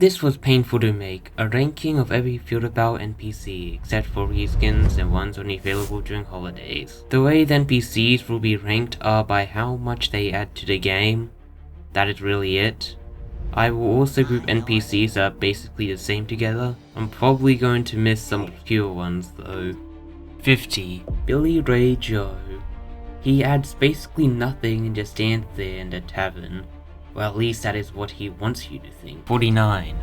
This was painful to make, a ranking of every field-about NPC, except for reskins and ones only available during holidays. The way the NPCs will be ranked are by how much they add to the game. That is really it. I will also group NPCs that are basically the same together. I'm probably going to miss some obscure ones though. 50. Billy Ray Joe. He adds basically nothing and just stands there in the tavern. Well, at least that is what he wants you to think. 49.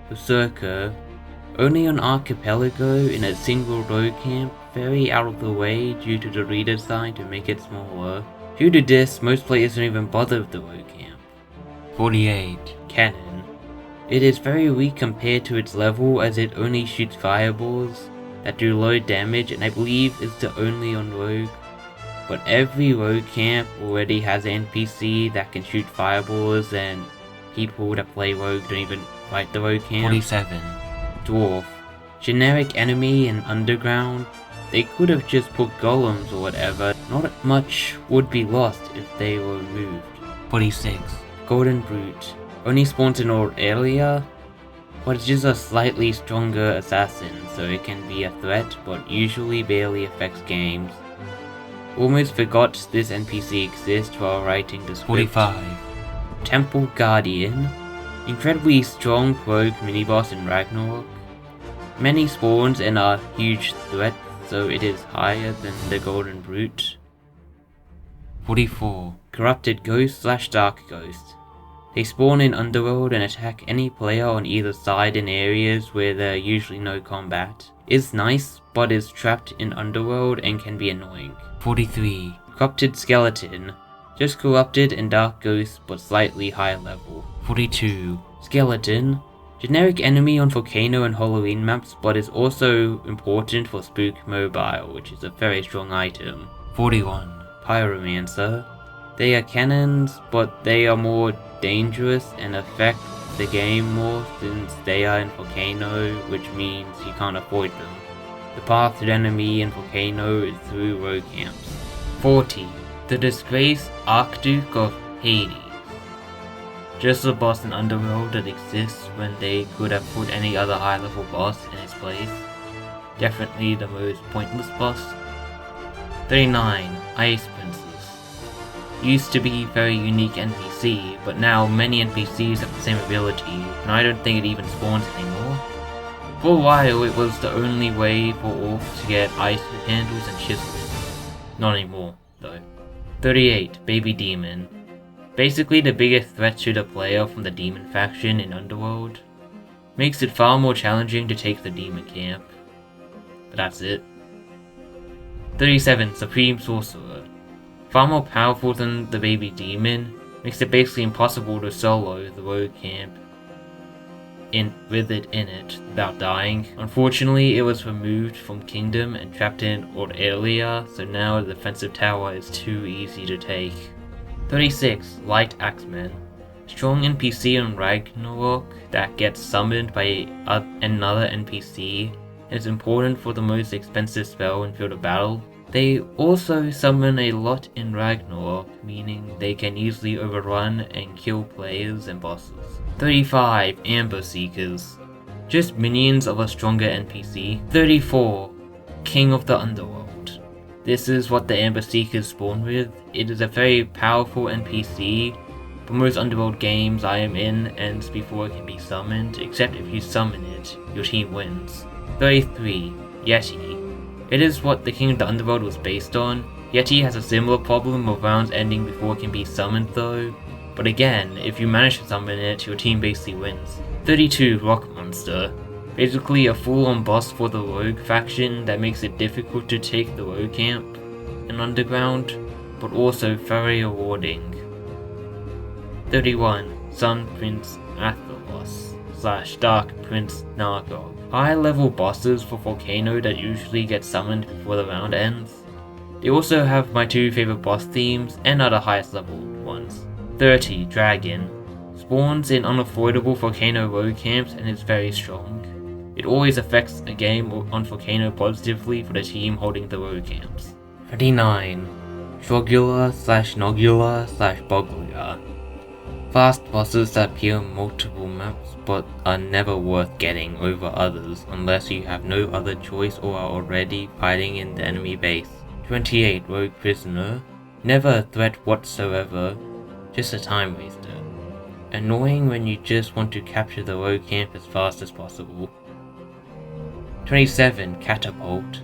Berserker. Only on Archipelago in a single road camp, very out of the way due to the redesign to make it smaller. Due to this, most players don't even bother with the road camp. 48. Cannon. It is very weak compared to its level as it only shoots fireballs that do low damage, and I believe is the only on rogue. But every rogue camp already has an NPC that can shoot fireballs, and people that play rogue don't even fight the rogue camp. 47. Dwarf. Generic enemy in underground. They could have just put golems or whatever. Not much would be lost if they were removed. 46. Golden Brute. Only spawns in old area, but it's just a slightly stronger assassin, so it can be a threat, but usually barely affects games. Almost forgot this NPC exists while writing the script. 45. Temple Guardian. Incredibly strong rogue mini-boss in Ragnarok. Many spawns and are huge threats, so it is higher than the Golden Brute. 44. Corrupted Ghost / Dark Ghost. They spawn in Underworld and attack any player on either side in areas where there are usually no combat. Is nice, but is trapped in Underworld and can be annoying. 43. Corrupted Skeleton. Just Corrupted and Dark Ghost, but slightly higher level. 42. Skeleton. Generic enemy on Volcano and Halloween maps, but is also important for Spook Mobile, which is a very strong item. 41. Pyromancer. They are cannons, but they are more dangerous and affect the game more since they are in Volcano, which means you can't avoid them. The path to the enemy in Volcano is through rogue camps. 40. The Disgraced Archduke of Hades. Just a boss in Underworld that exists when they could have put any other high level boss in its place. Definitely the most pointless boss. 39. Ice Princess. Used to be very unique NPC, but now many NPCs have the same ability, and I don't think it even spawns anymore. For a while it was the only way for orcs to get ice handles and chisels. Not anymore, though. 38. Baby Demon. Basically the biggest threat to the player from the demon faction in Underworld. Makes it far more challenging to take the demon camp. But that's it. 37. Supreme Sorcerer. Far more powerful than the baby demon, makes it basically impossible to solo the rogue camp with it in it without dying. Unfortunately, it was removed from Kingdom and trapped in old area, so now the defensive tower is too easy to take. 36. Light Axeman. Strong NPC on Ragnarok that gets summoned by another NPC, and is important for the most expensive spell in Field of Battle. They also summon a lot in Ragnarok, meaning they can easily overrun and kill players and bosses. 35. Amber Seekers. Just minions of a stronger NPC. 34. King of the Underworld. This is what the Amber Seekers spawn with. It is a very powerful NPC. For most Underworld games I am in ends before it can be summoned, except if you summon it, your team wins. 33. Yeti. It is what the King of the Underworld was based on. Yeti has a similar problem of rounds ending before it can be summoned though. But again, if you manage to summon it, your team basically wins. 32. Rock Monster. Basically a full-on boss for the rogue faction that makes it difficult to take the rogue camp in Underground, but also very rewarding. 31. Sun Prince Atheros / Dark Prince Nargog. High level bosses for Volcano that usually get summoned before the round ends. They also have my two favorite boss themes and are the highest level ones. 30. Dragon. Spawns in unavoidable Volcano rogue camps and is very strong. It always affects a game on Volcano positively for the team holding the rogue camps. 39. Shogula / Nogula / Bogula. Fast bosses that appear on multiple maps but are never worth getting over others unless you have no other choice or are already fighting in the enemy base. 28. Rogue Prisoner. Never a threat whatsoever, just a time waster. Annoying when you just want to capture the rogue camp as fast as possible. 27. Catapult.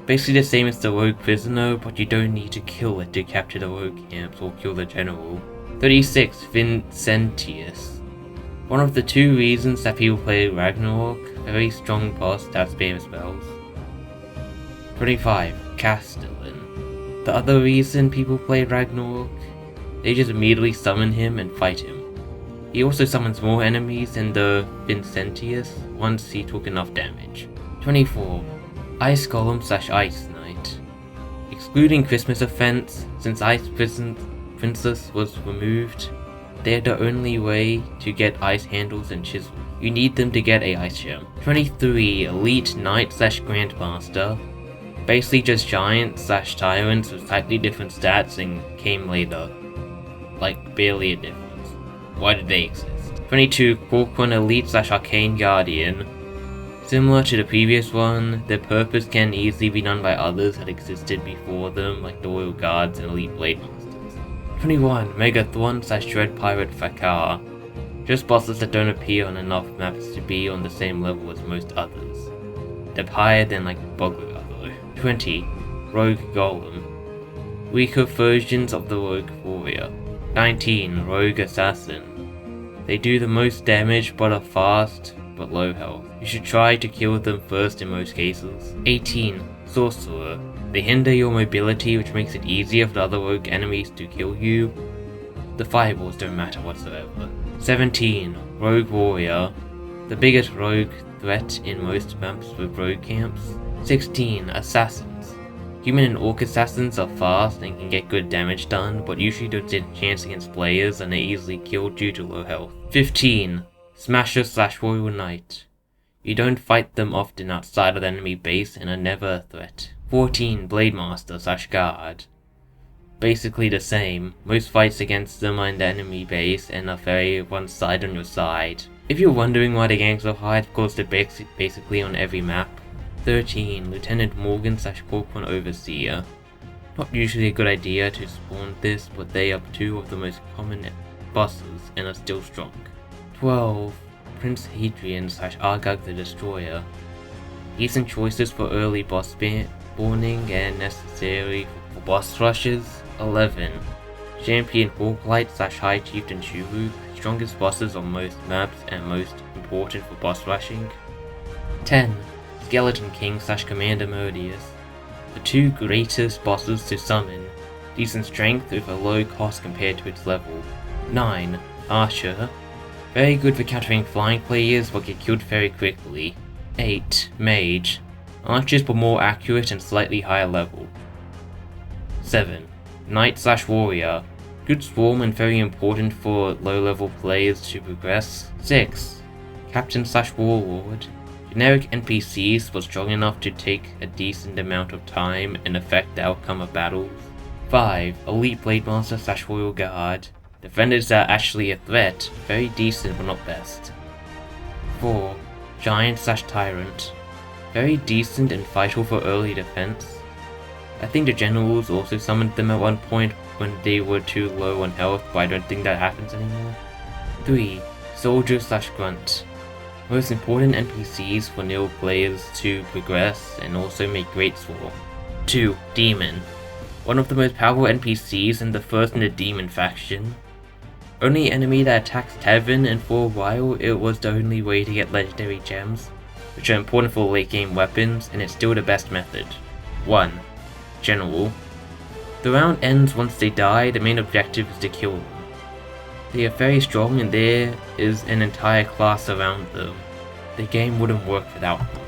Basically the same as the Rogue Prisoner, but you don't need to kill it to capture the rogue camps or kill the general. 36. Vincentius. One of the two reasons that people play Ragnarok, very strong boss that spam spells. 25. Castellan. The other reason people play Ragnarok, they just immediately summon him and fight him. He also summons more enemies than the Vincentius once he took enough damage. 24. Ice Golem / Ice Knight. Excluding Christmas events, since Ice Princess was removed, they're the only way to get ice handles and chisels. You need them to get a ice gem. 23. Elite Knight / Grandmaster. Basically just giants / tyrants with slightly different stats and came later. Like barely a difference. Why did they exist? 22. Corcoran Elite / Arcane Guardian. Similar to the previous one, their purpose can easily be done by others that existed before them, like the Royal Guards and Elite Blade Masters. 21. Megathron / Dread Pirate Fakar. Just bosses that don't appear on enough maps to be on the same level as most others. They're higher than like Bogura though. 20. Rogue Golem. Weaker versions of the Rogue Warrior. 19. Rogue Assassin. They do the most damage but are fast but low health. You should try to kill them first in most cases. 18. Sorcerer. They hinder your mobility, which makes it easier for the other rogue enemies to kill you. The fireballs don't matter whatsoever. 17. Rogue Warrior. The biggest rogue threat in most maps with rogue camps. 16. Assassins. Human and orc assassins are fast and can get good damage done, but usually don't stand a chance against players and are easily killed due to low health. 15. Smasher / Royal Knight. You don't fight them often outside of the enemy base and are never a threat. 14. Blade Master / Guard. Basically the same. Most fights against them are in the enemy base and are very one side on your side. If you're wondering why the gangs are high, of course they're basically on every map. 13. Lieutenant Morgan / Corcoran Overseer. Not usually a good idea to spawn this, but they are two of the most common bosses and are still strong. 12. Prince Hadrian / Argag the Destroyer. Decent choices for early boss spawning and necessary for boss rushes. 11. Champion Hawklight / High Chieftain Shuru. Strongest bosses on most maps and most important for boss rushing. 10. Skeleton King / Commander Modius. The two greatest bosses to summon. Decent strength with a low cost compared to its level. 9. Archer. Very good for countering flying players but get killed very quickly. 8. Mage. Archers but more accurate and slightly higher level. 7. Knight / Warrior. Good swarm and very important for low level players to progress. 6. Captain / Warlord. Generic NPCs but strong enough to take a decent amount of time and affect the outcome of battles. 5. Elite Blade Master / Royal Guard. Defenders are actually a threat, very decent but not best. 4. Giant / Tyrant. Very decent and vital for early defense. I think the generals also summoned them at one point when they were too low on health, but I don't think that happens anymore. 3. Soldier / Grunt. Most important NPCs for new players to progress and also make great swarm. 2. Demon. One of the most powerful NPCs and the first in the Demon faction. Only enemy that attacks Tevin, and for a while it was the only way to get legendary gems, which are important for late game weapons, and it's still the best method. 1. General. The round ends once they die, the main objective is to kill them. They are very strong and there is an entire class around them. The game wouldn't work without them.